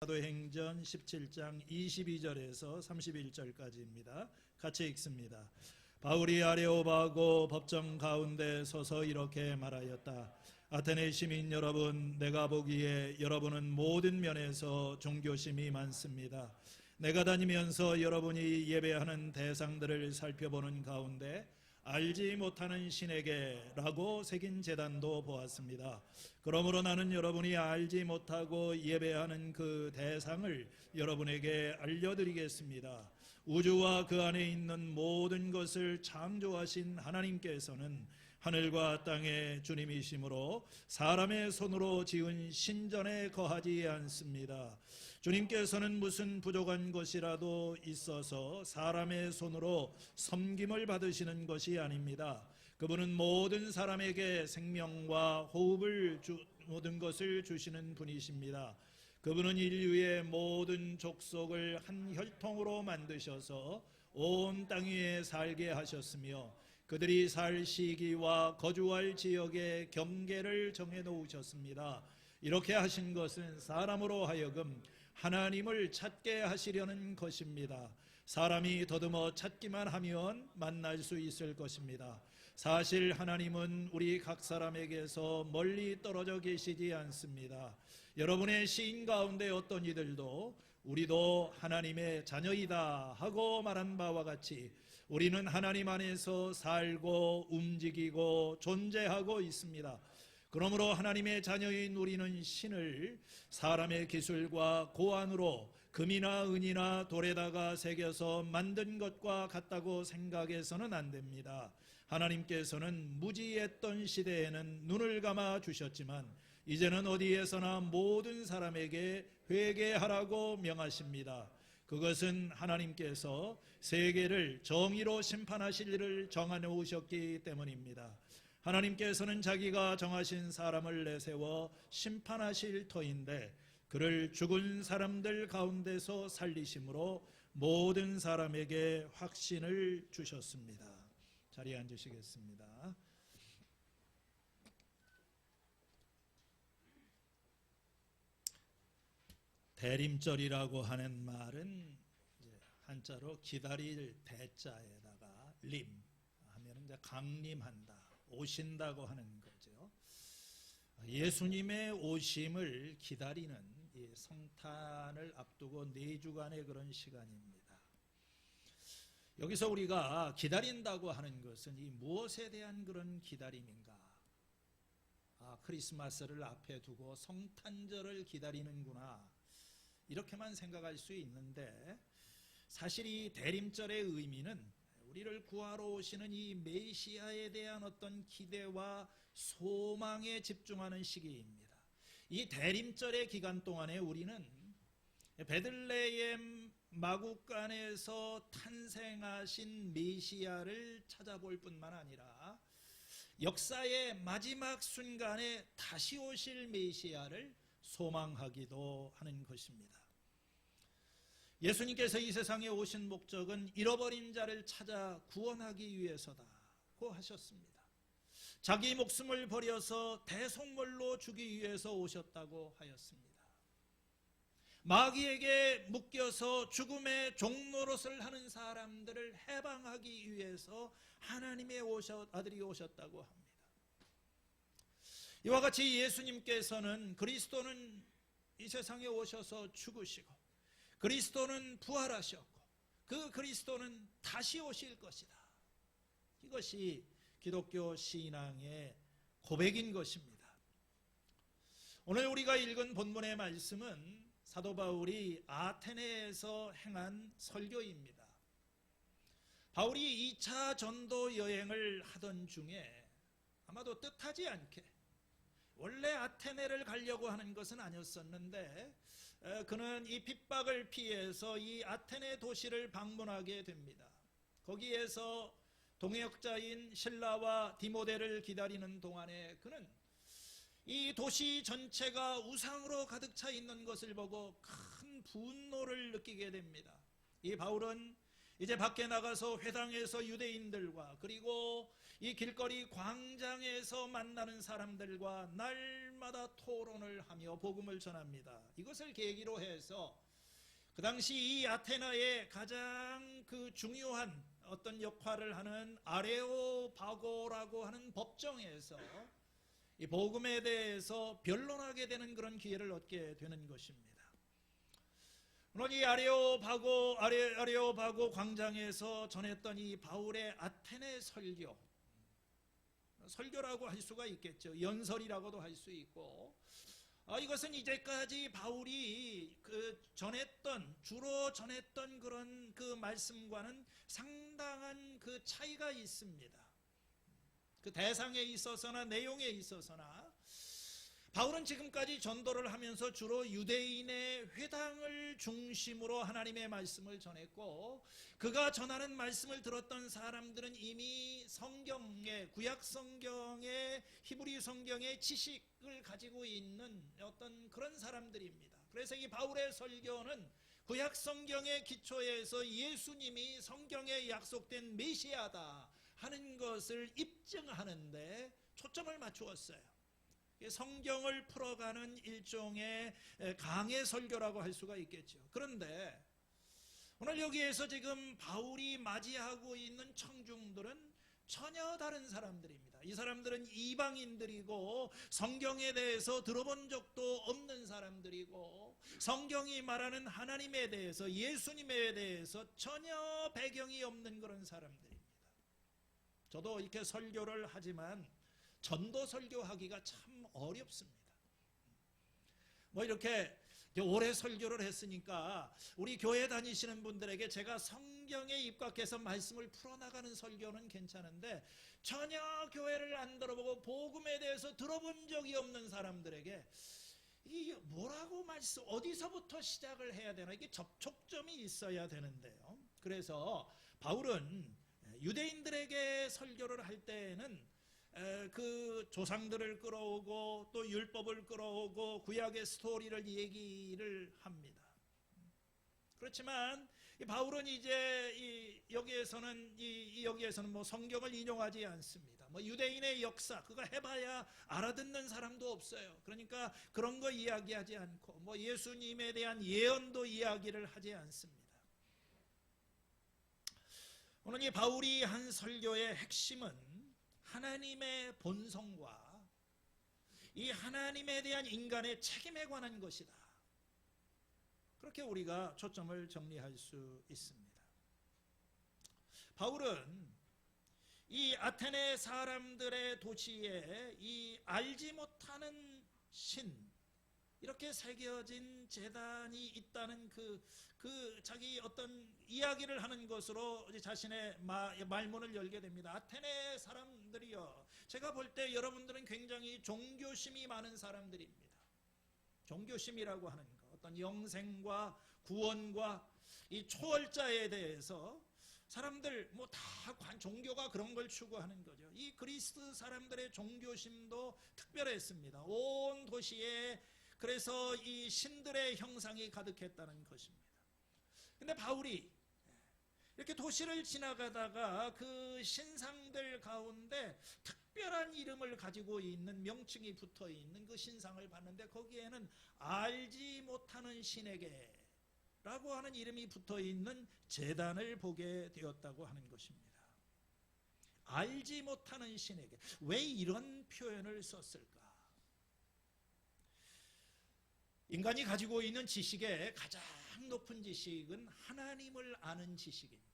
사도행전 17장 22절에서 31절까지입니다. 같이 읽습니다. 바울이 아레오바고 법정 가운데 서서 이렇게 말하였다. 아테네 시민 여러분, 내가 보기에 여러분은 모든 면에서 종교심이 많습니다. 내가 다니면서 여러분이 예배하는 대상들을 살펴보는 가운데 알지 못하는 신에게 라고 새긴 제단도 보았습니다. 그러므로 나는 여러분이 알지 못하고 예배하는 그 대상을 여러분에게 알려드리겠습니다. 우주와 그 안에 있는 모든 것을 창조하신 하나님께서는 하늘과 땅의 주님이시므로 사람의 손으로 지은 신전에 거하지 않습니다. 주님께서는 무슨 부족한 것이라도 있어서 사람의 손으로 섬김을 받으시는 것이 아닙니다. 그분은 모든 사람에게 생명과 호흡을 모든 것을 주시는 분이십니다. 그분은 인류의 모든 족속을 한 혈통으로 만드셔서 온 땅 위에 살게 하셨으며 그들이 살 시기와 거주할 지역의 경계를 정해놓으셨습니다. 이렇게 하신 것은 사람으로 하여금 하나님을 찾게 하시려는 것입니다. 사람이 더듬어 찾기만 하면 만날 수 있을 것입니다. 사실 하나님은 우리 각 사람에게서 멀리 떨어져 계시지 않습니다. 여러분의 시인 가운데 어떤 이들도 우리도 하나님의 자녀이다 하고 말한 바와 같이 우리는 하나님 안에서 살고 움직이고 존재하고 있습니다. 그러므로 하나님의 자녀인 우리는 신을 사람의 기술과 고안으로 금이나 은이나 돌에다가 새겨서 만든 것과 같다고 생각해서는 안 됩니다. 하나님께서는 무지했던 시대에는 눈을 감아 주셨지만 이제는 어디에서나 모든 사람에게 회개하라고 명하십니다. 그것은 하나님께서 세계를 정의로 심판하실 일을 정해놓으셨기 때문입니다. 하나님께서는 자기가 정하신 사람을 내세워 심판하실 터인데 그를 죽은 사람들 가운데서 살리심으로 모든 사람에게 확신을 주셨습니다. 자리에 앉으시겠습니다. 대림절이라고 하는 말은 한자로 기다릴 대자에다가 림 하면 이제 강림한다, 오신다고 하는 거죠. 예수님의 오심을 기다리는 이 성탄을 앞두고 4주간의 그런 시간입니다. 여기서 우리가 기다린다고 하는 것은 이 무엇에 대한 그런 기다림인가? 크리스마스를 앞에 두고 성탄절을 기다리는구나, 이렇게만 생각할 수 있는데 사실 이 대림절의 의미는 우리를 구하러 오시는 이 메시아에 대한 어떤 기대와 소망에 집중하는 시기입니다. 이 대림절의 기간 동안에 우리는 베들레헴 마구간에서 탄생하신 메시아를 찾아볼 뿐만 아니라 역사의 마지막 순간에 다시 오실 메시아를 소망하기도 하는 것입니다. 예수님께서 이 세상에 오신 목적은 잃어버린 자를 찾아 구원하기 위해서다고 하셨습니다. 자기 목숨을 버려서 대속물로 주기 위해서 오셨다고 하였습니다. 마귀에게 묶여서 죽음의 종노릇을 하는 사람들을 해방하기 위해서 하나님의 아들이 오셨다고 합니다. 이와 같이 예수님께서는 그리스도는 이 세상에 오셔서 죽으시고 그리스도는 부활하셨고 그 그리스도는 다시 오실 것이다. 이것이 기독교 신앙의 고백인 것입니다. 오늘 우리가 읽은 본문의 말씀은 사도 바울이 아테네에서 행한 설교입니다. 바울이 2차 전도 여행을 하던 중에 아마도 뜻하지 않게 원래 아테네를 가려고 하는 것은 아니었었는데 그는 이 핍박을 피해서 이 아테네 도시를 방문하게 됩니다. 거기에서 동역자인 실라와 디모데를 기다리는 동안에 그는 이 도시 전체가 우상으로 가득 차 있는 것을 보고 큰 분노를 느끼게 됩니다. 이 바울은 이제 밖에 나가서 회당에서 유대인들과 그리고 이 길거리 광장에서 만나는 사람들과 날마다 토론을 하며 복음을 전합니다. 이것을 계기로 해서 그 당시 이 아테나의 가장 그 중요한 어떤 역할을 하는 아레오바고라고 하는 법정에서 이 복음에 대해서 변론하게 되는 그런 기회를 얻게 되는 것입니다. 물론 이 아레오바고 광장에서 전했던 이 바울의 아테네 설교라고 할 수가 있겠죠. 연설이라고도 할 수 있고, 이것은 이제까지 바울이 주로 전했던 그런 그 말씀과는 상당한 그 차이가 있습니다. 그 대상에 있어서나 내용에 있어서나 바울은 지금까지 전도를 하면서 주로 유대인의 회당을 중심으로 하나님의 말씀을 전했고, 그가 전하는 말씀을 들었던 사람들은 이미 성경의, 구약 성경의, 히브리 성경의 지식을 가지고 있는 어떤 그런 사람들입니다. 그래서 이 바울의 설교는 구약 성경의 기초에서 예수님이 성경에 약속된 메시아다 하는 것을 입증하는데 초점을 맞추었어요. 성경을 풀어가는 일종의 강해 설교라고 할 수가 있겠죠. 그런데 오늘 여기에서 지금 바울이 맞이하고 있는 청중들은 전혀 다른 사람들입니다. 이 사람들은 이방인들이고 성경에 대해서 들어본 적도 없는 사람들이고 성경이 말하는 하나님에 대해서, 예수님에 대해서 전혀 배경이 없는 그런 사람들입니다. 저도 이렇게 설교를 하지만 전도 설교하기가 참 어렵습니다. 이렇게 오래 설교를 했으니까 우리 교회 다니시는 분들에게 제가 성경에 입각해서 말씀을 풀어나가는 설교는 괜찮은데, 전혀 교회를 안 들어보고 복음에 대해서 들어본 적이 없는 사람들에게 이 뭐라고 어디서부터 시작을 해야 되나, 이게 접촉점이 있어야 되는데요. 그래서 바울은 유대인들에게 설교를 할 때에는 그 조상들을 끌어오고 또 율법을 끌어오고 구약의 스토리를 얘기를 합니다. 그렇지만 바울은 이제 여기에서는 뭐 성경을 인용하지 않습니다. 유대인의 역사 그거 해봐야 알아듣는 사람도 없어요. 그러니까 그런 거 이야기하지 않고 예수님에 대한 예언도 이야기를 하지 않습니다. 오늘 이 바울이 한 설교의 핵심은 하나님의 본성과 이 하나님에 대한 인간의 책임에 관한 것이다. 그렇게 우리가 초점을 정리할 수 있습니다. 바울은 이 아테네 사람들의 도시에 이 알지 못하는 신, 이렇게 새겨진 제단이 있다는 그 자기 어떤 이야기를 하는 것으로 자신의 말문을 열게 됩니다. 아테네 사람들이요, 제가 볼 때 여러분들은 굉장히 종교심이 많은 사람들입니다. 종교심이라고 하는 것, 어떤 영생과 구원과 이 초월자에 대해서 사람들 다 종교가 그런 걸 추구하는 거죠. 이 그리스 사람들의 종교심도 특별했습니다. 온 도시에 그래서 이 신들의 형상이 가득했다는 것입니다. 근데 바울이 이렇게 도시를 지나가다가 그 신상들 가운데 특별한 이름을 가지고 있는 명칭이 붙어 있는 그 신상을 봤는데 거기에는 알지 못하는 신에게 라고 하는 이름이 붙어 있는 제단을 보게 되었다고 하는 것입니다. 알지 못하는 신에게. 왜 이런 표현을 썼을까? 인간이 가지고 있는 지식의 가장 높은 지식은 하나님을 아는 지식입니다.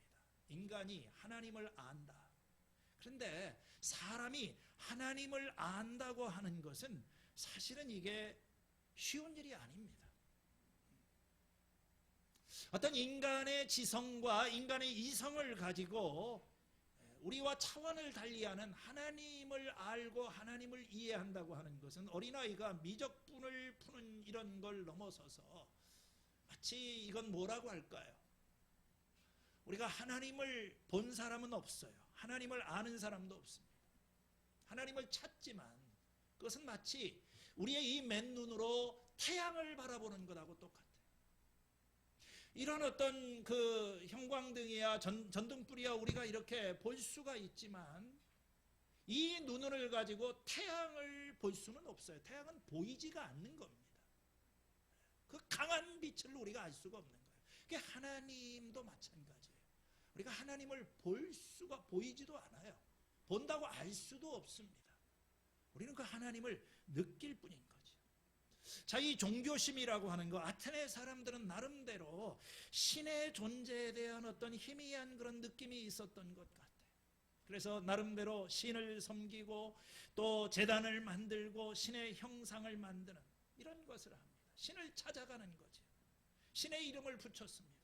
인간이 하나님을 안다. 그런데 사람이 하나님을 안다고 하는 것은 사실은 이게 쉬운 일이 아닙니다. 어떤 인간의 지성과 인간의 이성을 가지고 우리와 차원을 달리하는 하나님을 알고 하나님을 이해한다고 하는 것은 어린아이가 미적분을 푸는 이런 걸 넘어서서 마치 이건 뭐라고 할까요? 우리가 하나님을 본 사람은 없어요. 하나님을 아는 사람도 없습니다. 하나님을 찾지만 그것은 마치 우리의 이 맨눈으로 태양을 바라보는 것하고 똑같아요. 이런 어떤 그 형광등이야 전등불이야 우리가 이렇게 볼 수가 있지만 이 눈을 가지고 태양을 볼 수는 없어요. 태양은 보이지가 않는 겁니다. 그 강한 빛을 우리가 알 수가 없는 거예요. 그게 하나님도 마찬가지예요. 우리가 하나님을 볼 수가 보이지도 않아요. 본다고 알 수도 없습니다. 우리는 그 하나님을 느낄 뿐인 거죠. 자, 이 종교심이라고 하는 거, 아테네 사람들은 나름대로 신의 존재에 대한 어떤 희미한 그런 느낌이 있었던 것 같아요. 그래서 나름대로 신을 섬기고 또 제단을 만들고 신의 형상을 만드는 이런 것을 합니다. 신을 찾아가는 거죠. 신의 이름을 붙였습니다.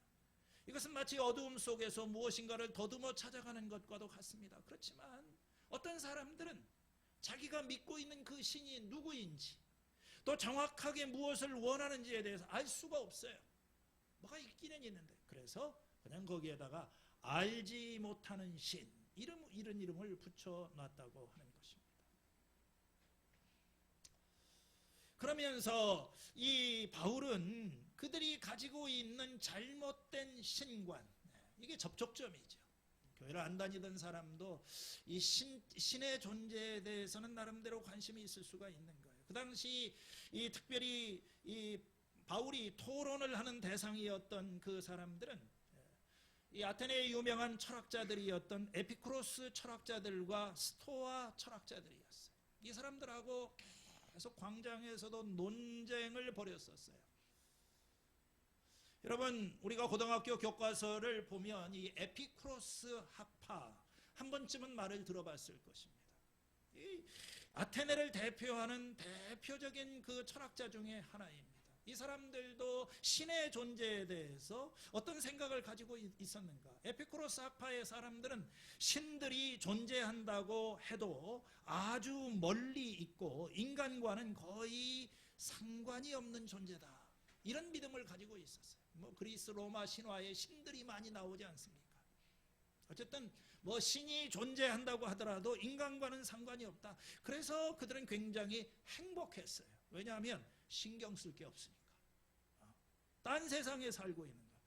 이것은 마치 어두움 속에서 무엇인가를 더듬어 찾아가는 것과도 같습니다. 그렇지만 어떤 사람들은 자기가 믿고 있는 그 신이 누구인지 또 정확하게 무엇을 원하는지에 대해서 알 수가 없어요. 뭐가 있기는 있는데, 그래서 그냥 거기에다가 알지 못하는 신, 이런 이름을 붙여놨다고 하는 것입니다. 그러면서 이 바울은 그들이 가지고 있는 잘못된 신관, 이게 접촉점이죠. 교회를 안 다니던 사람도 이 신의 존재에 대해서는 나름대로 관심이 있을 수가 있는 거예요. 그 당시 이 특별히 이 바울이 토론을 하는 대상이었던 그 사람들은 이 아테네의 유명한 철학자들이었던 에피쿠로스 철학자들과 스토아 철학자들이었어요. 이 사람들하고 계속 광장에서도 논쟁을 벌였었어요. 여러분, 우리가 고등학교 교과서를 보면 이 에피쿠로스 학파 한 번쯤은 말을 들어봤을 것입니다. 이 아테네를 대표하는 대표적인 그 철학자 중에 하나입니다. 이 사람들도 신의 존재에 대해서 어떤 생각을 가지고 있었는가? 에피쿠로스 학파의 사람들은 신들이 존재한다고 해도 아주 멀리 있고 인간과는 거의 상관이 없는 존재다, 이런 믿음을 가지고 있었어요. 뭐 그리스 로마 신화에 신들이 많이 나오지 않습니까? 어쨌든 뭐 신이 존재한다고 하더라도 인간과는 상관이 없다. 그래서 그들은 굉장히 행복했어요. 왜냐하면 신경 쓸 게 없으니까. 딴 세상에 살고 있는 거야.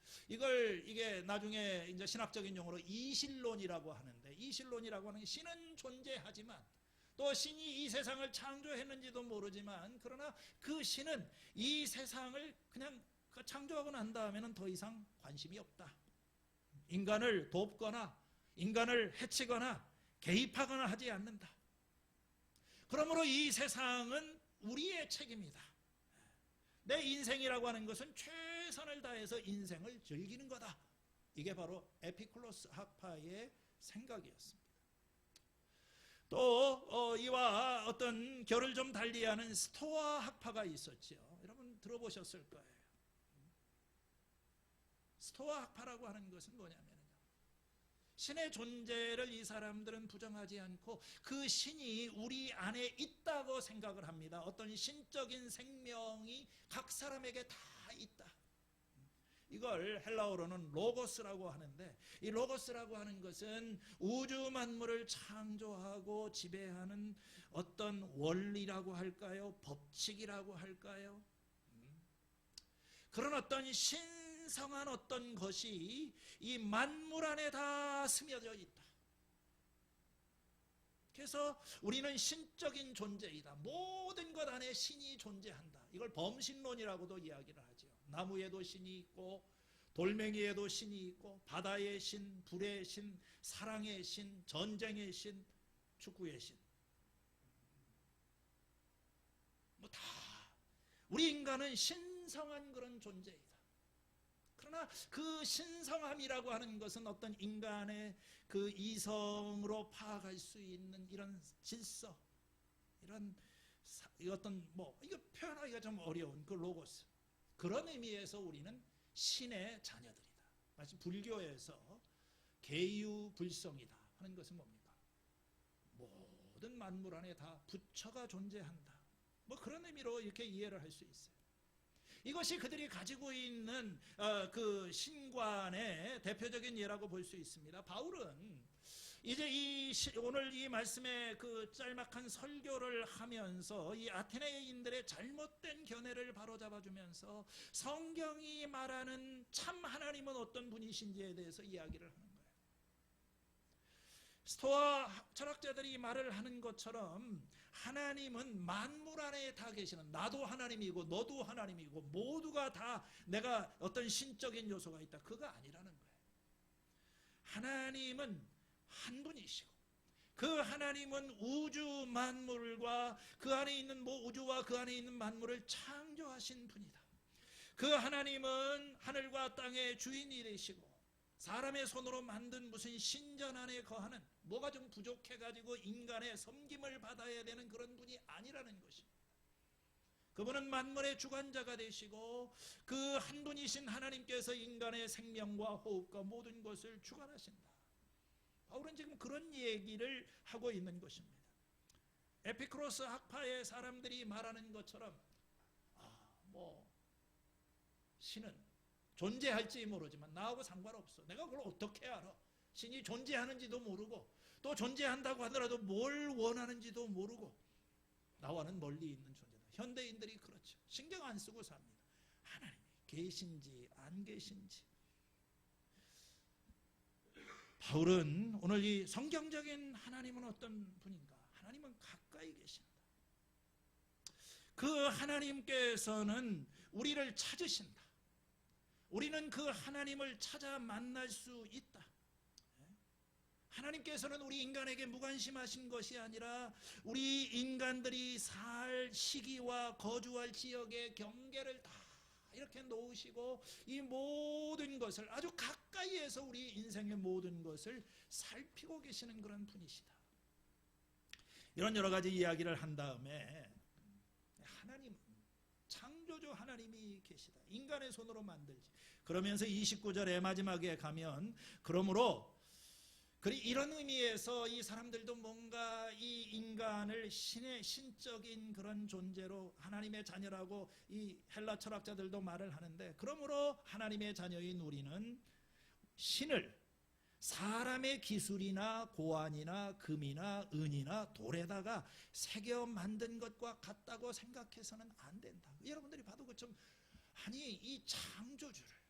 이게 나중에 이제 신학적인 용어로 이신론이라고 하는데, 이신론이라고 하는 게 신은 존재하지만 또 신이 이 세상을 창조했는지도 모르지만, 그러나 그 신은 이 세상을 그냥 창조하고 난 다음에는 더 이상 관심이 없다. 인간을 돕거나 인간을 해치거나 개입하거나 하지 않는다. 그러므로 이 세상은 우리의 책임이다. 내 인생이라고 하는 것은 최선을 다해서 인생을 즐기는 거다. 이게 바로 에피쿠로스 학파의 생각이었습니다. 또 이와 어떤 결을 좀 달리하는 스토아 학파가 있었죠. 여러분 들어보셨을 거예요. 스토아 학파라고 하는 것은 뭐냐면, 신의 존재를 이 사람들은 부정하지 않고 그 신이 우리 안에 있다고 생각을 합니다. 어떤 신적인 생명이 각 사람에게 다 있다. 이걸 헬라어로는 로고스라고 하는데, 이 로고스라고 하는 것은 우주 만물을 창조하고 지배하는 어떤 원리라고 할까요? 법칙이라고 할까요? 그런 어떤 신성한 어떤 것이 이 만물 안에 다 스며져 있다. 그래서 우리는 신적인 존재이다. 모든 것 안에 신이 존재한다. 이걸 범신론이라고도 이야기를 하죠. 나무에도 신이 있고 돌멩이에도 신이 있고 바다의 신, 불의 신, 사랑의 신, 전쟁의 신, 축구의 신. 뭐 다 우리 인간은 신성한 그런 존재이다. 그러나 그 신성함이라고 하는 것은 어떤 인간의 그 이성으로 파악할 수 있는 이런 질서, 이런 어떤 이거 표현하기가 좀 어려운 그 로고스, 그런 의미에서 우리는 신의 자녀들이다. 마치 불교에서 계유불성이다 하는 것은 뭡니까? 모든 만물 안에 다 부처가 존재한다. 그런 의미로 이렇게 이해를 할 수 있어요. 이것이 그들이 가지고 있는 그 신관의 대표적인 예라고 볼 수 있습니다. 바울은 이제 오늘 이 말씀의 그 짤막한 설교를 하면서 이 아테네인들의 잘못된 견해를 바로잡아주면서 성경이 말하는 참 하나님은 어떤 분이신지에 대해서 이야기를 하는 거예요. 스토아 철학자들이 말을 하는 것처럼 하나님은 만물 안에 다 계시는, 나도 하나님이고 너도 하나님이고 모두가 다 내가 어떤 신적인 요소가 있다, 그거 아니라는 거예요. 하나님은 한 분이시고 그 하나님은 우주 만물과 그 안에 있는 우주와 그 안에 있는 만물을 창조하신 분이다. 그 하나님은 하늘과 땅의 주인이 되시고 사람의 손으로 만든 무슨 신전 안에 거하는, 뭐가 좀 부족해가지고 인간의 섬김을 받아야 되는 그런 분이 아니라는 것입니다. 그분은 만물의 주관자가 되시고 그 한 분이신 하나님께서 인간의 생명과 호흡과 모든 것을 주관하신다. 바울은 지금 그런 얘기를 하고 있는 것입니다. 에피쿠로스 학파의 사람들이 말하는 것처럼 신은 존재할지 모르지만 나하고 상관없어. 내가 그걸 어떻게 알아? 신이 존재하는지도 모르고 또 존재한다고 하더라도 뭘 원하는지도 모르고 나와는 멀리 있는 존재다. 현대인들이 그렇죠. 신경 안 쓰고 삽니다. 하나님이 계신지 안 계신지. 바울은 오늘 이 성경적인 하나님은 어떤 분인가? 하나님은 가까이 계신다. 그 하나님께서는 우리를 찾으신다. 우리는 그 하나님을 찾아 만날 수 있다. 하나님께서는 우리 인간에게 무관심하신 것이 아니라 우리 인간들이 살 시기와 거주할 지역의 경계를 다 이렇게 놓으시고 이 모든 것을 아주 가까이에서 우리 인생의 모든 것을 살피고 계시는 그런 분이시다. 이런 여러 가지 이야기를 한 다음에 하나님은 창조주 하나님이 계시다. 인간의 손으로 만들지. 그러면서 29절의 마지막에 가면 그러므로 이런 의미에서 이 사람들도 뭔가 이 인간을 신의 신적인 그런 존재로 하나님의 자녀라고 이 헬라 철학자들도 말을 하는데, 그러므로 하나님의 자녀인 우리는 신을 사람의 기술이나 고안이나 금이나 은이나 돌에다가 새겨 만든 것과 같다고 생각해서는 안 된다. 여러분들이 봐도 그좀 아니 이 창조주를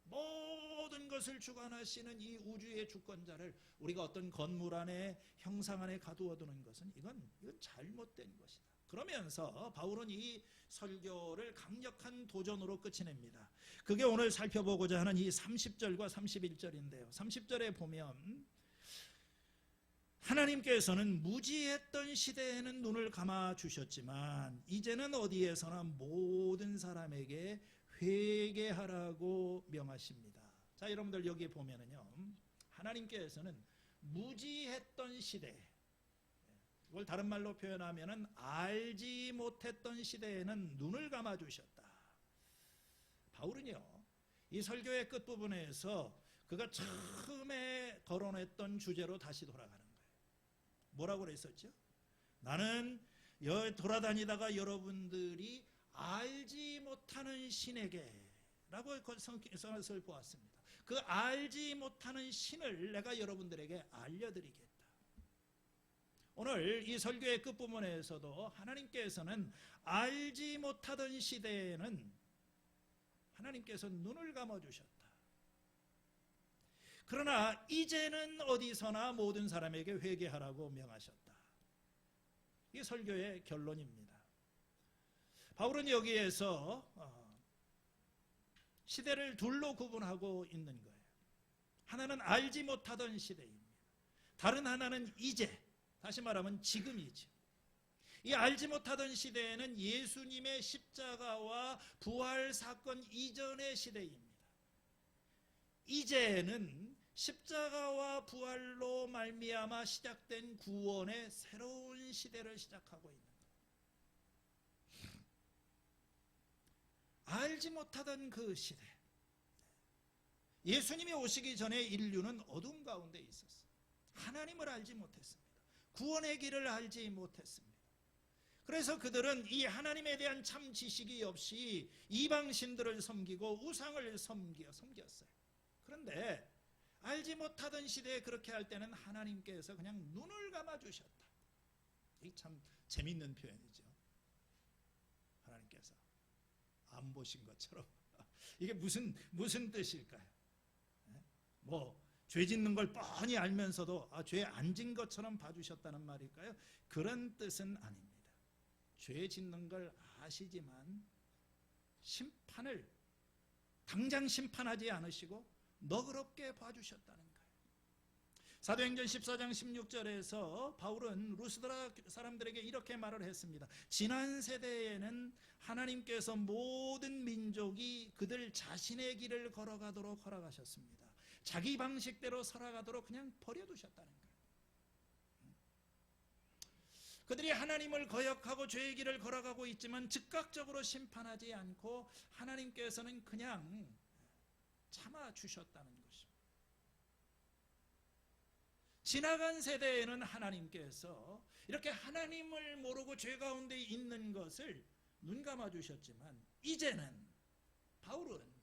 모든 것을 주관하시는 이 우주의 주권자를 우리가 어떤 건물 안에 형상 안에 가두어두는 것은 이건 잘못된 것이다. 그러면서 바울은 이 설교를 강력한 도전으로 끝내냅니다. 그게 오늘 살펴보고자 하는 이 30절과 31절인데요. 30절에 보면 하나님께서는 무지했던 시대에는 눈을 감아 주셨지만 이제는 어디에서나 모든 사람에게 회개하라고 명하십니다. 자, 여러분들 여기 보면은요, 하나님께서는 무지했던 시대, 이걸 다른 말로 표현하면은 알지 못했던 시대에는 눈을 감아 주셨다. 바울은요, 이 설교의 끝부분에서 그가 처음에 거론했던 주제로 다시 돌아가는 거예요. 뭐라고 그랬었죠? 나는 돌아다니다가 여러분들이 알지 못하는 신에게 라고 성경을 보았습니다. 그 알지 못하는 신을 내가 여러분들에게 알려드리겠다. 오늘 이 설교의 끝부분에서도 하나님께서는 알지 못하던 시대에는 하나님께서 눈을 감아주셨다. 그러나 이제는 어디서나 모든 사람에게 회개하라고 명하셨다. 이게 설교의 결론입니다. 바울은 여기에서 시대를 둘로 구분하고 있는 거예요. 하나는 알지 못하던 시대입니다. 다른 하나는 이제, 다시 말하면 지금이죠. 이 알지 못하던 시대에는 예수님의 십자가와 부활 사건 이전의 시대입니다. 이제는 십자가와 부활로 말미암아 시작된 구원의 새로운 시대를 시작하고 있는 거예요. 알지 못하던 그 시대, 예수님이 오시기 전에 인류는 어둠 가운데 있었어요. 하나님을 알지 못했습니다. 구원의 길을 알지 못했습니다. 그래서 그들은 이 하나님에 대한 참 지식이 없이 이방신들을 섬기고 우상을 섬겼어요. 그런데 알지 못하던 시대에 그렇게 할 때는 하나님께서 그냥 눈을 감아주셨다. 이게 참 재밌는 표현이죠. 하나님께서 안 보신 것처럼. 이게 무슨 뜻일까요? 죄 짓는 걸 뻔히 알면서도 죄 안 진 것처럼 봐주셨다는 말일까요? 그런 뜻은 아닙니다. 죄 짓는 걸 아시지만 심판을 당장 심판하지 않으시고 너그럽게 봐주셨다는 거예요. 사도행전 14장 16절에서 바울은 루스드라 사람들에게 이렇게 말을 했습니다. 지난 세대에는 하나님께서 모든 민족이 그들 자신의 길을 걸어가도록 허락하셨습니다. 자기 방식대로 살아가도록 그냥 버려두셨다는 거예요. 그들이 하나님을 거역하고 죄의 길을 걸어가고 있지만 즉각적으로 심판하지 않고 하나님께서는 그냥 참아주셨다는 것입니다. 지나간 세대에는 하나님께서 이렇게 하나님을 모르고 죄 가운데 있는 것을 눈 감아주셨지만 이제는 바울은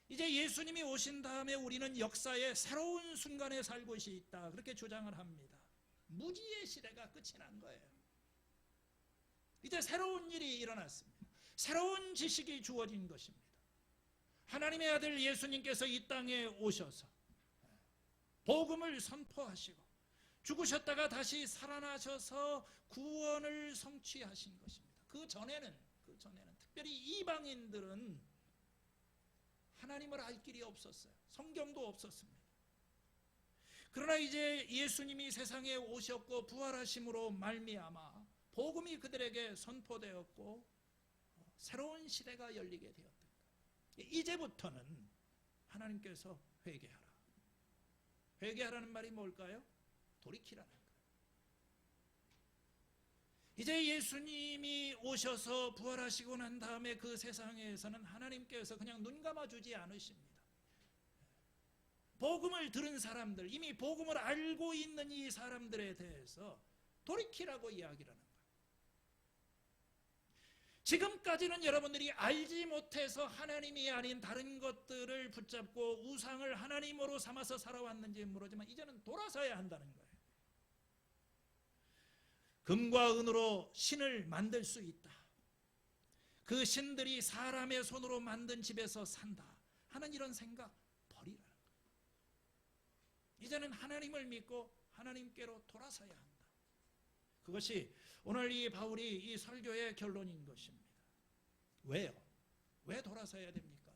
이제 예수님이 오신 다음에 우리는 역사의 새로운 순간에 살고 있다 그렇게 주장을 합니다. 무지의 시대가 끝이 난 거예요. 이제 새로운 일이 일어났습니다. 새로운 지식이 주어진 것입니다. 하나님의 아들 예수님께서 이 땅에 오셔서 복음을 선포하시고 죽으셨다가 다시 살아나셔서 구원을 성취하신 것입니다. 그 전에는 특별히 이방인들은 하나님을 알 길이 없었어요. 성경도 없었습니다. 그러나 이제 예수님이 세상에 오셨고 부활하심으로 말미암아 복음이 그들에게 선포되었고 새로운 시대가 열리게 되었다. 이제부터는 하나님께서 회개하라. 회개하라는 말이 뭘까요? 돌이키라는 거예요. 이제 예수님이 오셔서 부활하시고 난 다음에 그 세상에서는 하나님께서 그냥 눈 감아주지 않으십니다. 복음을 들은 사람들, 이미 복음을 알고 있는 이 사람들에 대해서 돌이키라고 이야기를 하는 거예요. 지금까지는 여러분들이 알지 못해서 하나님이 아닌 다른 것들을 붙잡고 우상을 하나님으로 삼아서 살아왔는지 모르지만 이제는 돌아서야 한다는 거예요. 금과 은으로 신을 만들 수 있다. 그 신들이 사람의 손으로 만든 집에서 산다 하는 이런 생각 버리라는 거예요. 이제는 하나님을 믿고 하나님께로 돌아서야 한다. 그것이 오늘 이 바울이 이 설교의 결론인 것입니다. 왜요? 왜 돌아서야 됩니까?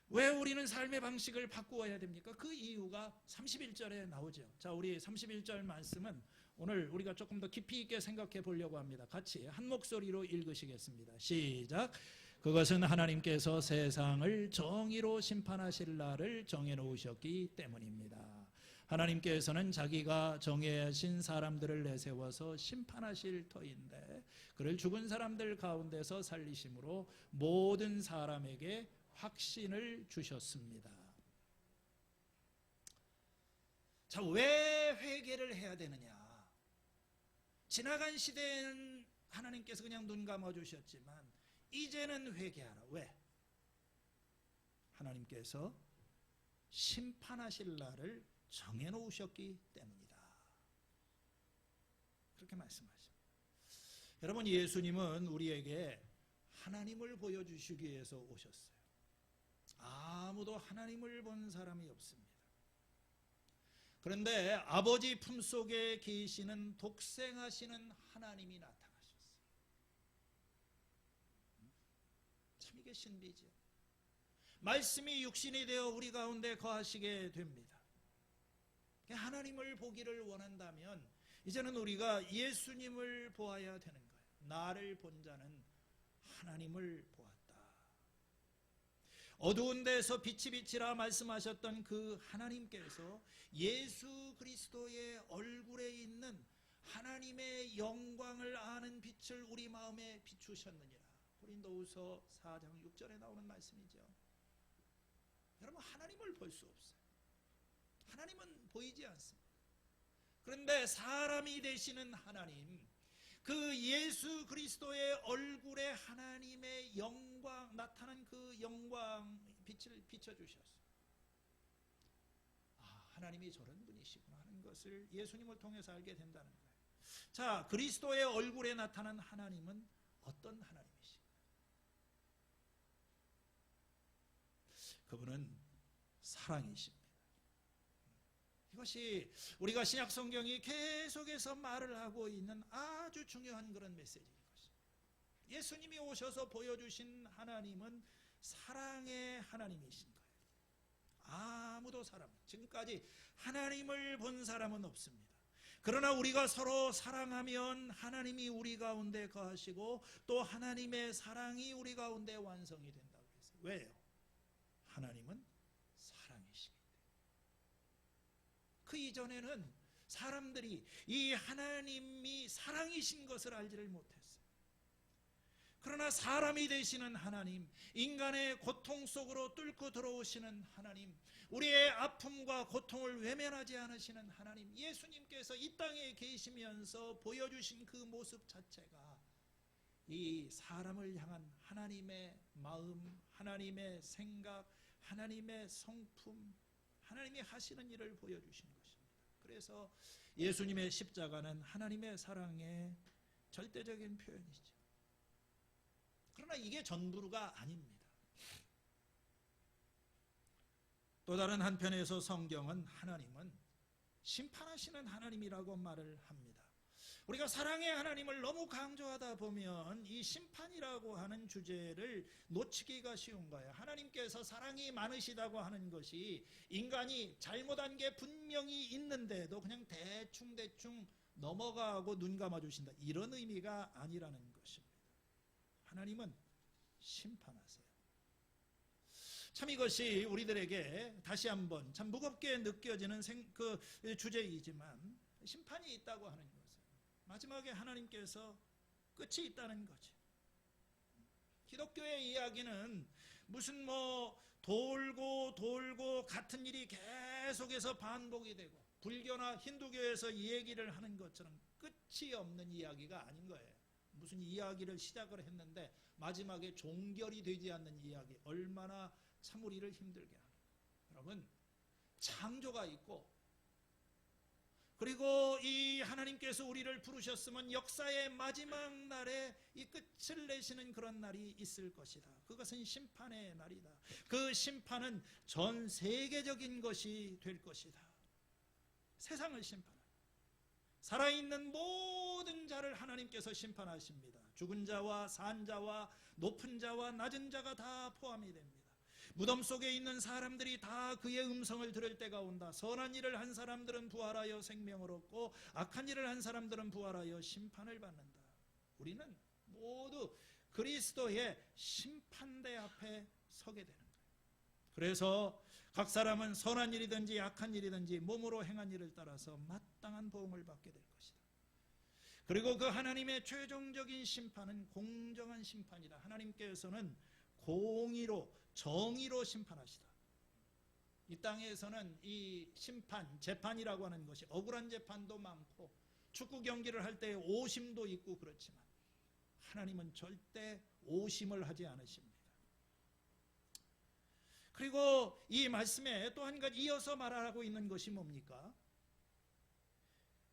왜 우리는 삶의 방식을 바꾸어야 됩니까? 그 이유가 31절에 나오죠. 자, 우리 31절 말씀은 오늘 우리가 조금 더 깊이 있게 생각해 보려고 합니다. 같이 한 목소리로 읽으시겠습니다. 시작. 그것은 하나님께서 세상을 정의로 심판하실 날을 정해놓으셨기 때문입니다. 하나님께서는 자기가 정해하신 사람들을 내세워서 심판하실 터인데 그를 죽은 사람들 가운데서 살리심으로 모든 사람에게 확신을 주셨습니다. 자, 왜 회개를 해야 되느냐? 지나간 시대에는 하나님께서 그냥 눈 감아주셨지만 이제는 회개하라. 왜? 하나님께서 심판하실 날을 정해놓으셨기 때문이다. 그렇게 말씀하십니다. 여러분, 예수님은 우리에게 하나님을 보여주시기 위해서 오셨어요. 아무도 하나님을 본 사람이 없습니다. 그런데 아버지 품속에 계시는 독생하시는 하나님이 나타나셨어요. 참 이게 신비죠. 말씀이 육신이 되어 우리 가운데 거하시게 됩니다. 하나님을 보기를 원한다면 이제는 우리가 예수님을 보아야 되는 거예요. 나를 본 자는 하나님을 보았다. 어두운 데서 빛이 비치라 말씀하셨던 그 하나님께서 예수 그리스도의 얼굴에 있는 하나님의 영광을 아는 빛을 우리 마음에 비추셨느니라. 고린도후서 4장 6절에 나오는 말씀이죠. 여러분, 하나님을 볼 수 없어요. 하나님은 보이지 않습니다. 그런데 사람이 되시는 하나님, 그 예수 그리스도의 얼굴에 하나님의 영광, 나타난 그 영광 빛을 비춰주셨어요. 하나님이 저런 분이시구나 하는 것을 예수님을 통해서 알게 된다는 거예요. 자, 그리스도의 얼굴에 나타난 하나님은 어떤 하나님이신가요? 그분은 사랑이십니다. 이것이 우리가 신약 성경이 계속해서 말을 하고 있는 아주 중요한 그런 메시지인 것입니다. 예수님이 오셔서 보여주신 하나님은 사랑의 하나님이신 거예요. 아무도 지금까지 하나님을 본 사람은 없습니다. 그러나 우리가 서로 사랑하면 하나님이 우리 가운데 거하시고 또 하나님의 사랑이 우리 가운데 완성이 된다고 했어요. 왜요? 하나님은 사랑이시기 때문에. 그 이전에는 사람들이 이 하나님이 사랑이신 것을 알지를 못했어요. 그러나 사람이 되시는 하나님, 인간의 고통 속으로 뚫고 들어오시는 하나님, 우리의 아픔과 고통을 외면하지 않으시는 하나님, 예수님께서 이 땅에 계시면서 보여주신 그 모습 자체가 이 사람을 향한 하나님의 마음, 하나님의 생각, 하나님의 성품, 하나님이 하시는 일을 보여주신 것입니다. 그래서 예수님의 십자가는 하나님의 사랑의 절대적인 표현이죠. 그러나 이게 전부가 아닙니다. 또 다른 한편에서 성경은 하나님은 심판하시는 하나님이라고 말을 합니다. 우리가 사랑의 하나님을 너무 강조하다 보면 이 심판이라고 하는 주제를 놓치기가 쉬운 거예요. 하나님께서 사랑이 많으시다고 하는 것이 인간이 잘못한 게 분명히 있는데도 그냥 대충 넘어가고 눈 감아주신다, 이런 의미가 아니라는 것입니다. 하나님은 심판하세요. 참 이것이 우리들에게 다시 한번 참 무겁게 느껴지는 그 주제이지만, 심판이 있다고 하는 것은 마지막에 하나님께서 끝이 있다는 거죠. 기독교의 이야기는 무슨 돌고 같은 일이 계속해서 반복이 되고, 불교나 힌두교에서 이 얘기를 하는 것처럼 끝이 없는 이야기가 아닌 거예요. 무슨 이야기를 시작을 했는데 마지막에 종결이 되지 않는 이야기, 얼마나 참 우리를 힘들게 하는가. 여러분, 창조가 있고, 그리고 이 하나님께서 우리를 부르셨으면 역사의 마지막 날에 이 끝을 내시는 그런 날이 있을 것이다. 그것은 심판의 날이다. 그 심판은 전 세계적인 것이 될 것이다. 세상을 심판합니다. 살아있는 모든 자를 하나님께서 심판하십니다. 죽은 자와 산 자와 높은 자와 낮은 자가 다 포함이 됩니다. 무덤 속에 있는 사람들이 다 그의 음성을 들을 때가 온다. 선한 일을 한 사람들은 부활하여 생명을 얻고, 악한 일을 한 사람들은 부활하여 심판을 받는다. 우리는 모두 그리스도의 심판대 앞에 서게 되는 거예요. 그래서 각 사람은 선한 일이든지 악한 일이든지 몸으로 행한 일을 따라서 마땅한 보응을 받게 될 것이다. 그리고 그 하나님의 최종적인 심판은 공정한 심판이다. 하나님께서는 공의로, 정의로 심판하시다. 이 땅에서는 이 심판, 재판이라고 하는 것이 억울한 재판도 많고, 축구 경기를 할 때 오심도 있고 그렇지만, 하나님은 절대 오심을 하지 않으십니다. 그리고 이 말씀에 또 한 가지 이어서 말하고 있는 것이 뭡니까?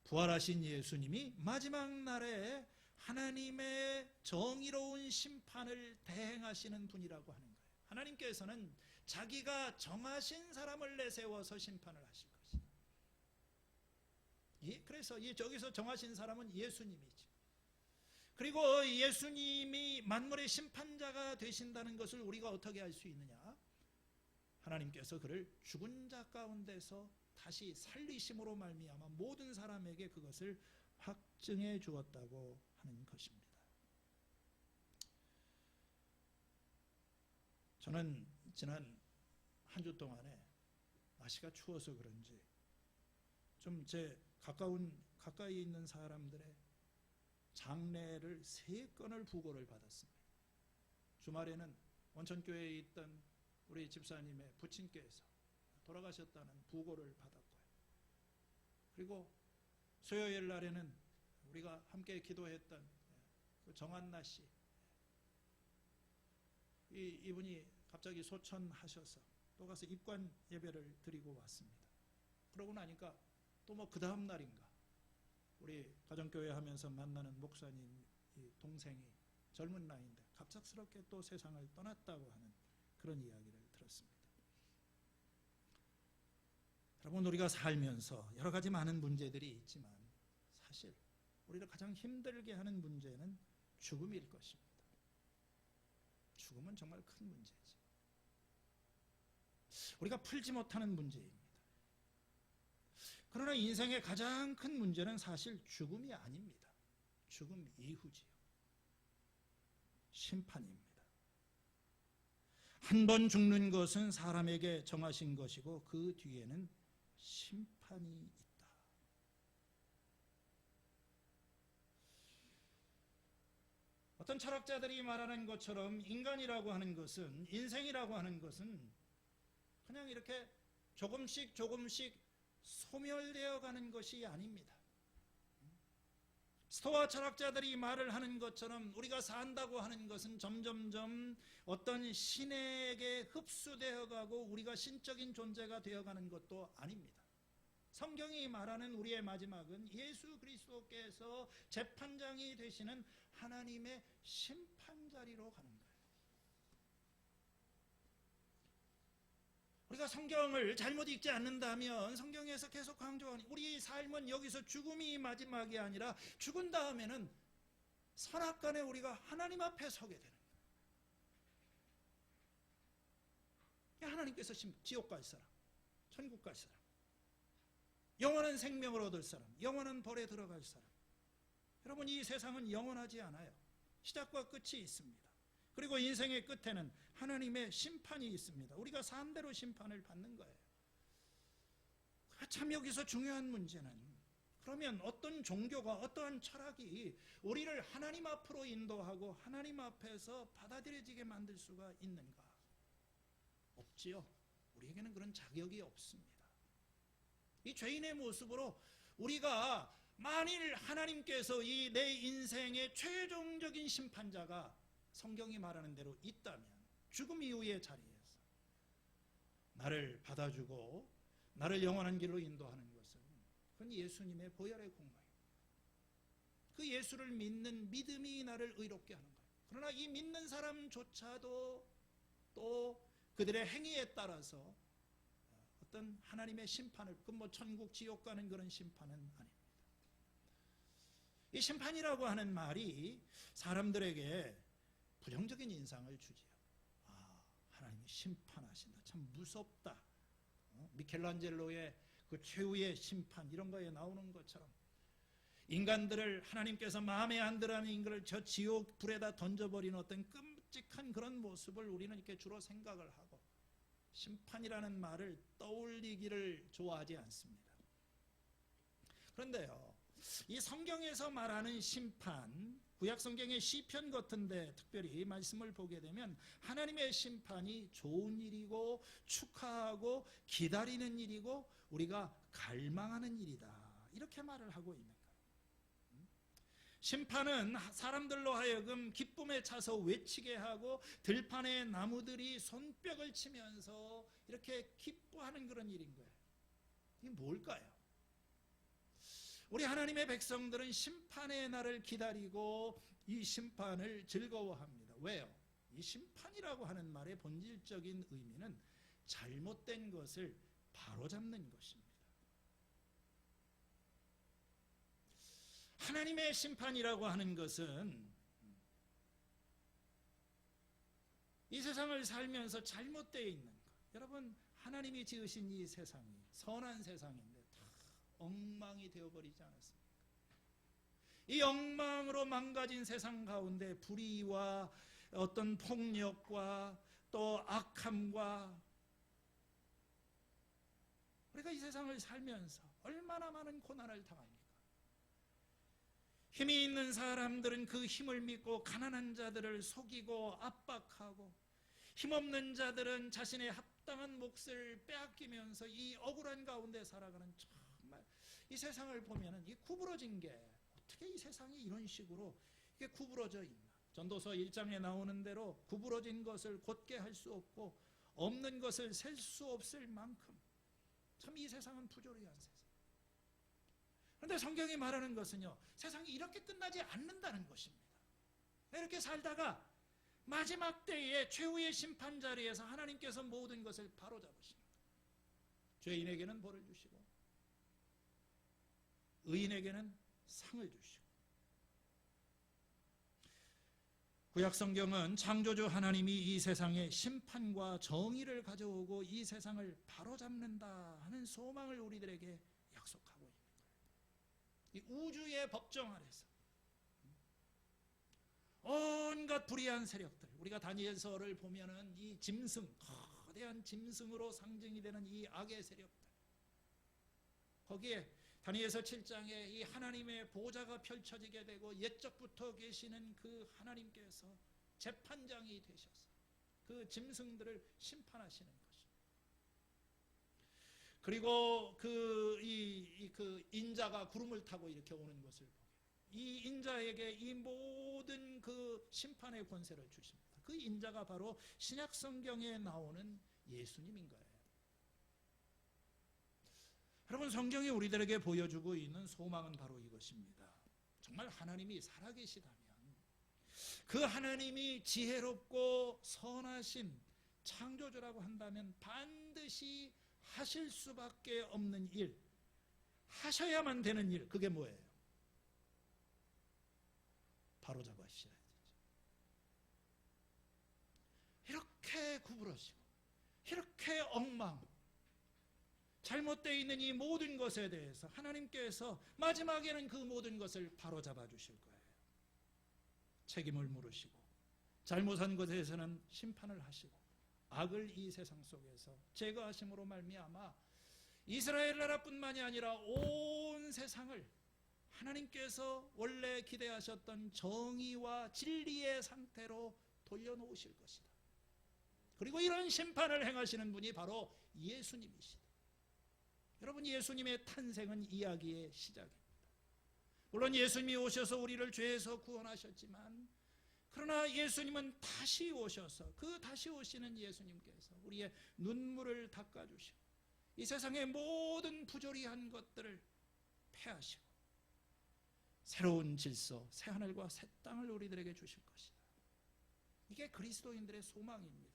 부활하신 예수님이 마지막 날에 하나님의 정의로운 심판을 대행하시는 분이라고 하는 거예요. 하나님께서는 자기가 정하신 사람을 내세워서 심판을 하실 것이다. 그래서 저기서 정하신 사람은 예수님이죠. 그리고 예수님이 만물의 심판자가 되신다는 것을 우리가 어떻게 알 수 있느냐? 하나님께서 그를 죽은 자 가운데서 다시 살리심으로 말미암아 모든 사람에게 그것을 확증해 주었다고 하는 것입니다. 저는 지난 한 주 동안에 날씨가 추워서 그런지 좀 제 가까이 있는 사람들의 장례를 3건을 부고를 받았습니다. 주말에는 원천교회에 있던 우리 집사님의 부친께서 돌아가셨다는 부고를 받았고요. 그리고 수요일 날에는 우리가 함께 기도했던 그 정한나 씨, 이분이 갑자기 소천하셔서 또 가서 입관 예배를 드리고 왔습니다. 그러고 나니까 또 그 다음 날인가 우리 가정교회 하면서 만나는 목사님 동생이 젊은 나이인데 갑작스럽게 또 세상을 떠났다고 하는 그런 이야기를 들었습니다. 여러분, 우리가 살면서 여러 가지 많은 문제들이 있지만 사실 우리를 가장 힘들게 하는 문제는 죽음일 것입니다. 죽음은 정말 큰 문제지. 우리가 풀지 못하는 문제입니다. 그러나 인생의 가장 큰 문제는 사실 죽음이 아닙니다. 죽음 이후지요. 심판입니다. 한 번 죽는 것은 사람에게 정하신 것이고 그 뒤에는 심판이 있다. 어떤 철학자들이 말하는 것처럼 인간이라고 하는 것은, 인생이라고 하는 것은 그냥 이렇게 조금씩 소멸되어 가는 것이 아닙니다. 스토아 철학자들이 말을 하는 것처럼 우리가 산다고 하는 것은 점점점 어떤 신에게 흡수되어 가고 우리가 신적인 존재가 되어 가는 것도 아닙니다. 성경이 말하는 우리의 마지막은 예수 그리스도께서 재판장이 되시는 하나님의 심판자리로 가는 거예요. 우리가 성경을 잘못 읽지 않는다면 성경에서 계속 강조하는 우리 삶은 여기서 죽음이 마지막이 아니라 죽은 다음에는 선악간에 우리가 하나님 앞에 서게 되는 거예요. 하나님께서 지옥 갈 사람, 천국 갈 사람, 영원한 생명을 얻을 사람, 영원한 벌에 들어갈 사람. 여러분, 이 세상은 영원하지 않아요. 시작과 끝이 있습니다. 그리고 인생의 끝에는 하나님의 심판이 있습니다. 우리가 산 대로 심판을 받는 거예요. 참 여기서 중요한 문제는, 그러면 어떤 종교가, 어떠한 철학이 우리를 하나님 앞으로 인도하고 하나님 앞에서 받아들여지게 만들 수가 있는가? 없지요. 우리에게는 그런 자격이 없습니다. 이 죄인의 모습으로 우리가 만일 하나님께서 이 내 인생의 최종적인 심판자가 성경이 말하는 대로 있다면 죽음 이후의 자리에서 나를 받아주고 나를 영원한 길로 인도하는 것은 그건 예수님의 보혈의 공로입니다. 그 예수를 믿는 믿음이 나를 의롭게 하는 거예요. 그러나 이 믿는 사람조차도 또 그들의 행위에 따라서 어떤 하나님의 심판을, 그 뭐 천국 지옥 가는 그런 심판은 아닙니다. 이 심판이라고 하는 말이 사람들에게 부정적인 인상을 주지요. 하나님이 심판하신다. 참 무섭다. 미켈란젤로의 그 최후의 심판 이런 거에 나오는 것처럼 인간들을 하나님께서 마음에 안 들어하는 인간을 저 지옥 불에다 던져버리는 어떤 끔찍한 그런 모습을 우리는 이렇게 주로 생각을 하고 심판이라는 말을 떠올리기를 좋아하지 않습니다. 그런데요, 이 성경에서 말하는 심판, 구약 성경의 시편 같은데 특별히 말씀을 보게 되면 하나님의 심판이 좋은 일이고 축하하고 기다리는 일이고 우리가 갈망하는 일이다, 이렇게 말을 하고 있는 거예요. 심판은 사람들로 하여금 기쁨에 차서 외치게 하고 들판에 나무들이 손뼉을 치면서 이렇게 기뻐하는 그런 일인 거예요. 이게 뭘까요? 우리 하나님의 백성들은 심판의 날을 기다리고 이 심판을 즐거워합니다. 왜요? 이 심판이라고 하는 말의 본질적인 의미는 잘못된 것을 바로잡는 것입니다. 하나님의 심판이라고 하는 것은 이 세상을 살면서 잘못되어 있는 것. 여러분, 하나님이 지으신 이 세상이 선한 세상인데 엉망이 되어버리지 않았습니까? 이 엉망으로 망가진 세상 가운데 불의와 어떤 폭력과 또 악함과 우리가 이 세상을 살면서 얼마나 많은 고난을 당합니까? 힘이 있는 사람들은 그 힘을 믿고 가난한 자들을 속이고 압박하고 힘없는 자들은 자신의 합당한 몫을 빼앗기면서 이 억울한 가운데 살아가는, 정말 이 세상을 보면은 이 구부러진 게 어떻게 이 세상이 이런 식으로 이게 구부러져 있나? 전도서 1장에 나오는 대로 구부러진 것을 곧게 할 수 없고 없는 것을 셀 수 없을 만큼 참 이 세상은 부조리한 세상. 그런데 성경이 말하는 것은요, 세상이 이렇게 끝나지 않는다는 것입니다. 이렇게 살다가 마지막 때에 최후의 심판 자리에서 하나님께서 모든 것을 바로잡으시는 거예요. 죄인에게는 벌을 주시고 의인에게는 상을 주시고. 구약 성경은 창조주 하나님이 이 세상에 심판과 정의를 가져오고 이 세상을 바로잡는다 하는 소망을 우리들에게 약속하고 있는 거예요. 이 우주의 법정 아래서 온갖 불의한 세력들, 우리가 다니엘서를 보면은 이 짐승, 거대한 짐승으로 상징이 되는 이 악의 세력들, 거기에 다니엘서 7장에 이 하나님의 보좌가 펼쳐지게 되고 옛적부터 계시는 그 하나님께서 재판장이 되셔서 그 짐승들을 심판하시는 것입니다. 그리고 그 인자가 구름을 타고 이렇게 오는 것을 보게, 이 인자에게 이 모든 그 심판의 권세를 주십니다. 그 인자가 바로 신약 성경에 나오는 예수님인 거예요. 여러분, 성경이 우리들에게 보여주고 있는 소망은 바로 이것입니다. 정말 하나님이 살아계시다면, 그 하나님이 지혜롭고 선하신 창조주라고 한다면 반드시 하실 수밖에 없는 일, 하셔야만 되는 일, 그게 뭐예요? 바로잡으셔야 되죠. 이렇게 구부러지고 이렇게 엉망, 잘못되어 있는 이 모든 것에 대해서 하나님께서 마지막에는 그 모든 것을 바로잡아 주실 거예요. 책임을 물으시고 잘못한 것에 대해서는 심판을 하시고 악을 이 세상 속에서 제거하심으로 말미암아 이스라엘 나라뿐만이 아니라 온 세상을 하나님께서 원래 기대하셨던 정의와 진리의 상태로 돌려놓으실 것이다. 그리고 이런 심판을 행하시는 분이 바로 예수님이시다. 여러분, 예수님의 탄생은 이야기의 시작입니다. 물론 예수님이 오셔서 우리를 죄에서 구원하셨지만, 그러나 예수님은 다시 오셔서 그 다시 오시는 예수님께서 우리의 눈물을 닦아주시고 이 세상의 모든 부조리한 것들을 폐하시고 새로운 질서, 새 하늘과 새 땅을 우리들에게 주실 것이다. 이게 그리스도인들의 소망입니다.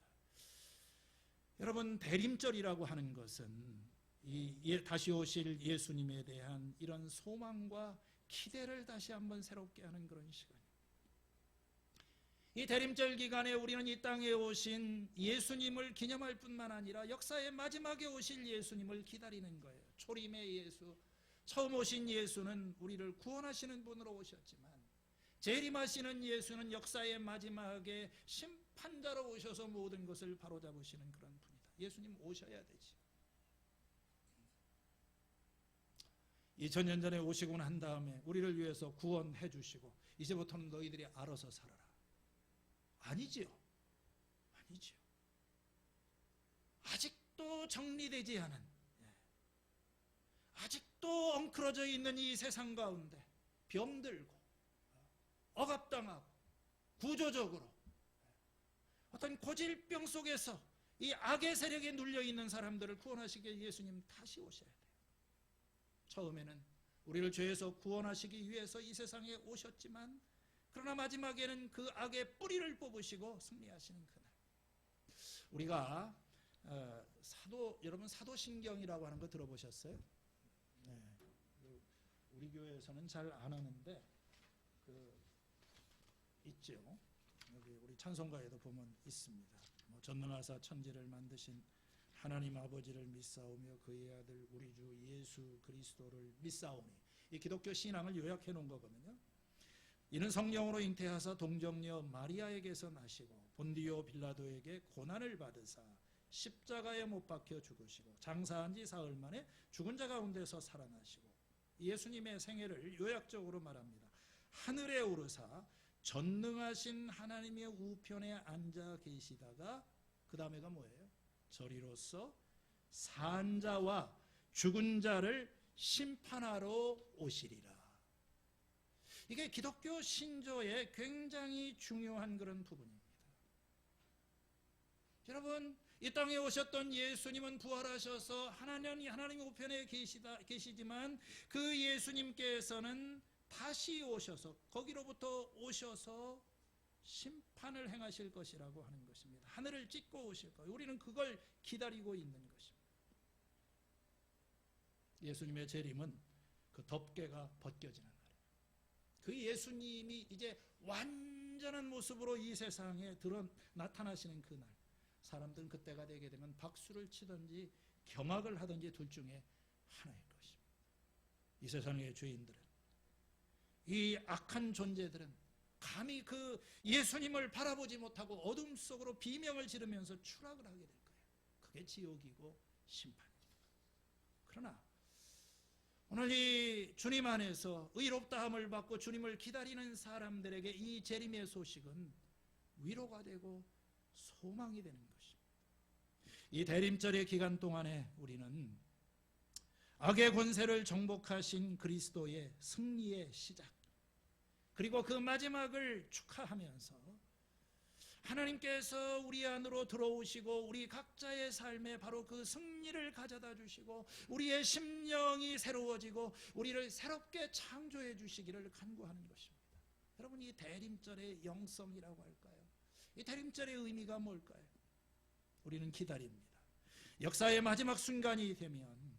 여러분, 대림절이라고 하는 것은 이 다시 오실 예수님에 대한 이런 소망과 기대를 다시 한번 새롭게 하는 그런 시간입니다. 이 대림절 기간에 우리는 이 땅에 오신 예수님을 기념할 뿐만 아니라 역사의 마지막에 오실 예수님을 기다리는 거예요. 초림의 예수, 처음 오신 예수는 우리를 구원하시는 분으로 오셨지만, 재림하시는 예수는 역사의 마지막에 심판자로 오셔서 모든 것을 바로잡으시는 그런 분이다. 예수님 오셔야 되지. 2000년 전에 오시고 난 다음에 우리를 위해서 구원해 주시고 이제부터는 너희들이 알아서 살아라. 아니지요. 아니지요. 아직도 정리되지 않은, 아직도 엉클어져 있는 이 세상 가운데 병들고 억압당하고 구조적으로 어떤 고질병 속에서 이 악의 세력에 눌려있는 사람들을 구원하시기에 예수님 다시 오셔야 돼요. 처음에는 우리를 죄에서 구원하시기 위해서 이 세상에 오셨지만, 그러나 마지막에는 그 악의 뿌리를 뽑으시고 승리하시는 그날, 우리가 여러분 사도신경이라고 하는 거 들어보셨어요? 네. 우리 교회에서는 잘 안 하는데 있죠. 여기 우리 찬송가에도 보면 있습니다. 전능하사 천지를 만드신 하나님 아버지를 믿사오며 그의 아들 우리 주 예수 그리스도를 믿사오니, 이 기독교 신앙을 요약해 놓은 거거든요. 이는 성령으로 잉태하사 동정녀 마리아에게서 나시고 본디오 빌라도에게 고난을 받으사 십자가에 못 박혀 죽으시고 장사한 지 사흘 만에 죽은 자 가운데서 살아나시고, 예수님의 생애를 요약적으로 말합니다. 하늘에 오르사 전능하신 하나님의 우편에 앉아 계시다가 그 다음에가 뭐예요? 저리로서 산 자와 죽은 자를 심판하러 오시리라. 이게 기독교 신조의 굉장히 중요한 그런 부분입니다. 여러분, 이 땅에 오셨던 예수님은 부활하셔서 하나님 우편에 계시지만 그 예수님께서는 다시 오셔서 거기로부터 오셔서 심판을 행하실 것이라고 하는 것입니다. 하늘을 찢고 오실 거예요. 우리는 그걸 기다리고 있는 것입니다. 예수님의 재림은 그 덮개가 벗겨지는 날이에요. 그 예수님이 이제 완전한 모습으로 이 세상에 나타나시는 그날, 사람들은 그때가 되게 되면 박수를 치든지 경악을 하든지 둘 중에 하나일 것입니다. 이 세상의 죄인들은, 이 악한 존재들은 감히 그 예수님을 바라보지 못하고 어둠 속으로 비명을 지르면서 추락을 하게 될 거예요. 그게 지옥이고 심판입니다. 그러나 오늘 이 주님 안에서 의롭다함을 받고 주님을 기다리는 사람들에게 이 재림의 소식은 위로가 되고 소망이 되는 것입니다. 이 대림절의 기간 동안에 우리는 악의 권세를 정복하신 그리스도의 승리의 시작, 그리고 그 마지막을 축하하면서 하나님께서 우리 안으로 들어오시고 우리 각자의 삶에 바로 그 승리를 가져다 주시고 우리의 심령이 새로워지고 우리를 새롭게 창조해 주시기를 간구하는 것입니다. 여러분, 이 대림절의 영성이라고 할까요? 이 대림절의 의미가 뭘까요? 우리는 기다립니다. 역사의 마지막 순간이 되면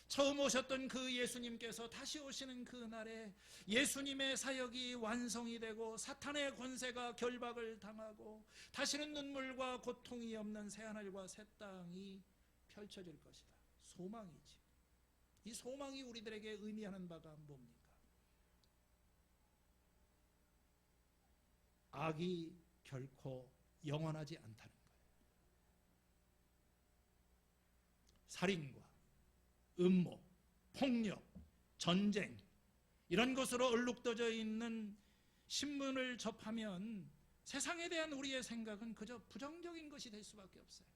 처음 오셨던 그 예수님께서 다시 오시는 그날에 예수님의 사역이 완성이 되고 사탄의 권세가 결박을 당하고 다시는 눈물과 고통이 없는 새하늘과 새 땅이 펼쳐질 것이다. 소망이지. 이 소망이 우리들에게 의미하는 바가 뭡니까? 악이 결코 영원하지 않다는 거예요. 살인과 음모, 폭력, 전쟁, 이런 것으로 얼룩져져 있는 신문을 접하면 세상에 대한 우리의 생각은 그저 부정적인 것이 될 수밖에 없어요.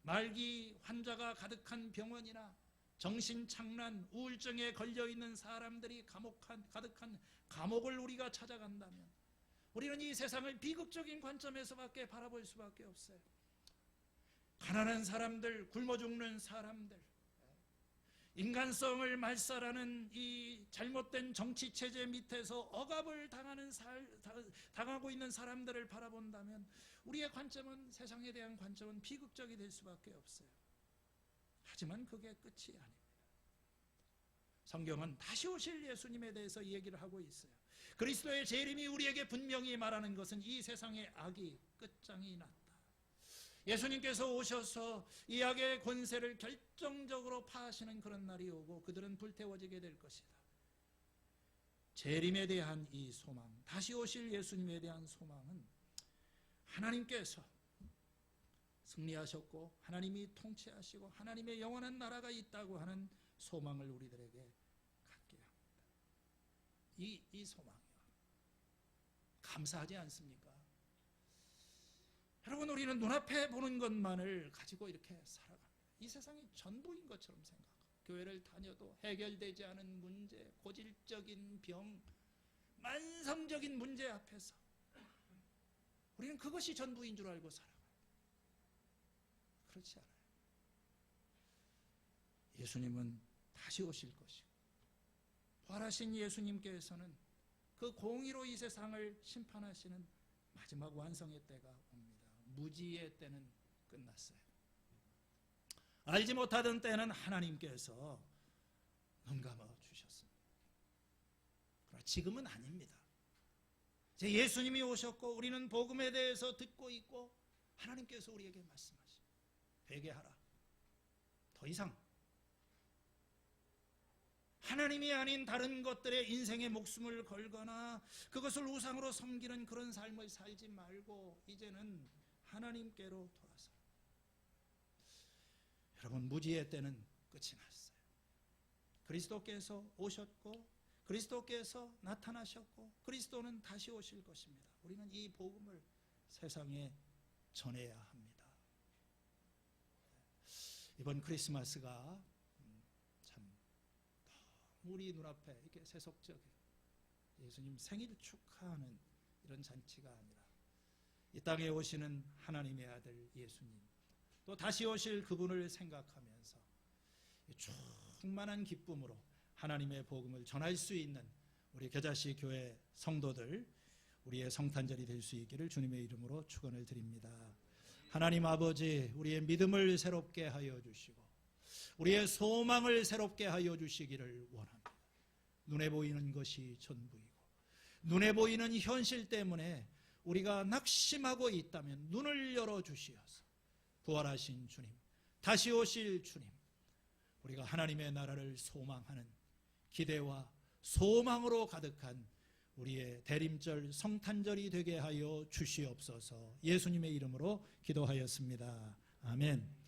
말기 환자가 가득한 병원이나 정신착란, 우울증에 걸려있는 사람들이 가득한 감옥을 우리가 찾아간다면 우리는 이 세상을 비극적인 관점에서밖에 바라볼 수밖에 없어요. 가난한 사람들, 굶어 죽는 사람들, 인간성을 말살하는 이 잘못된 정치 체제 밑에서 억압을 당하고 있는 사람들을 바라본다면 우리의 관점은, 세상에 대한 관점은 비극적이 될 수밖에 없어요. 하지만 그게 끝이 아닙니다. 성경은 다시 오실 예수님에 대해서 얘기를 하고 있어요. 그리스도의 재림이 우리에게 분명히 말하는 것은 이 세상의 악이 끝장이 났다. 예수님께서 오셔서 이 악의 권세를 결정적으로 파하시는 그런 날이 오고 그들은 불태워지게 될 것이다. 재림에 대한 이 소망, 다시 오실 예수님에 대한 소망은 하나님께서 승리하셨고 하나님이 통치하시고 하나님의 영원한 나라가 있다고 하는 소망을 우리들에게 갖게 합니다. 이 소망이요, 감사하지 않습니까? 여러분, 우리는 눈앞에 보는 것만을 가지고 이렇게 살아갑니다. 이 세상이 전부인 것처럼 생각하고 교회를 다녀도 해결되지 않은 문제, 고질적인 병, 만성적인 문제 앞에서 우리는 그것이 전부인 줄 알고 살아가요. 그렇지 않아요. 예수님은 다시 오실 것이고 부활하신 예수님께서는 그 공의로 이 세상을 심판하시는 마지막 완성의 때가 옵니다. 무지의 때는 끝났어요. 알지 못하던 때는 하나님께서 눈 감아 주셨습니다. 그러나 지금은 아닙니다. 이제 예수님이 오셨고 우리는 복음에 대해서 듣고 있고 하나님께서 우리에게 말씀하십니다. 회개하라. 더 이상 하나님이 아닌 다른 것들에 인생의 목숨을 걸거나 그것을 우상으로 섬기는 그런 삶을 살지 말고 이제는 하나님께로 돌아서. 여러분, 무지의 때는 끝이 났어요. 그리스도께서 오셨고 그리스도께서 나타나셨고 그리스도는 다시 오실 것입니다. 우리는 이 복음을 세상에 전해야 합니다. 이번 크리스마스가 참 우리 눈앞에 이렇게 세속적인 예수님 생일 축하하는 이런 잔치가 아니라 이 땅에 오시는 하나님의 아들 예수님, 또 다시 오실 그분을 생각하면서 충만한 기쁨으로 하나님의 복음을 전할 수 있는 우리 겨자씨 교회 성도들, 우리의 성탄절이 될 수 있기를 주님의 이름으로 축원을 드립니다. 하나님 아버지, 우리의 믿음을 새롭게 하여 주시고 우리의 소망을 새롭게 하여 주시기를 원합니다. 눈에 보이는 것이 전부이고 눈에 보이는 현실 때문에 우리가 낙심하고 있다면 눈을 열어주시어서 부활하신 주님, 다시 오실 주님, 우리가 하나님의 나라를 소망하는 기대와 소망으로 가득한 우리의 대림절 성탄절이 되게 하여 주시옵소서. 예수님의 이름으로 기도하였습니다. 아멘.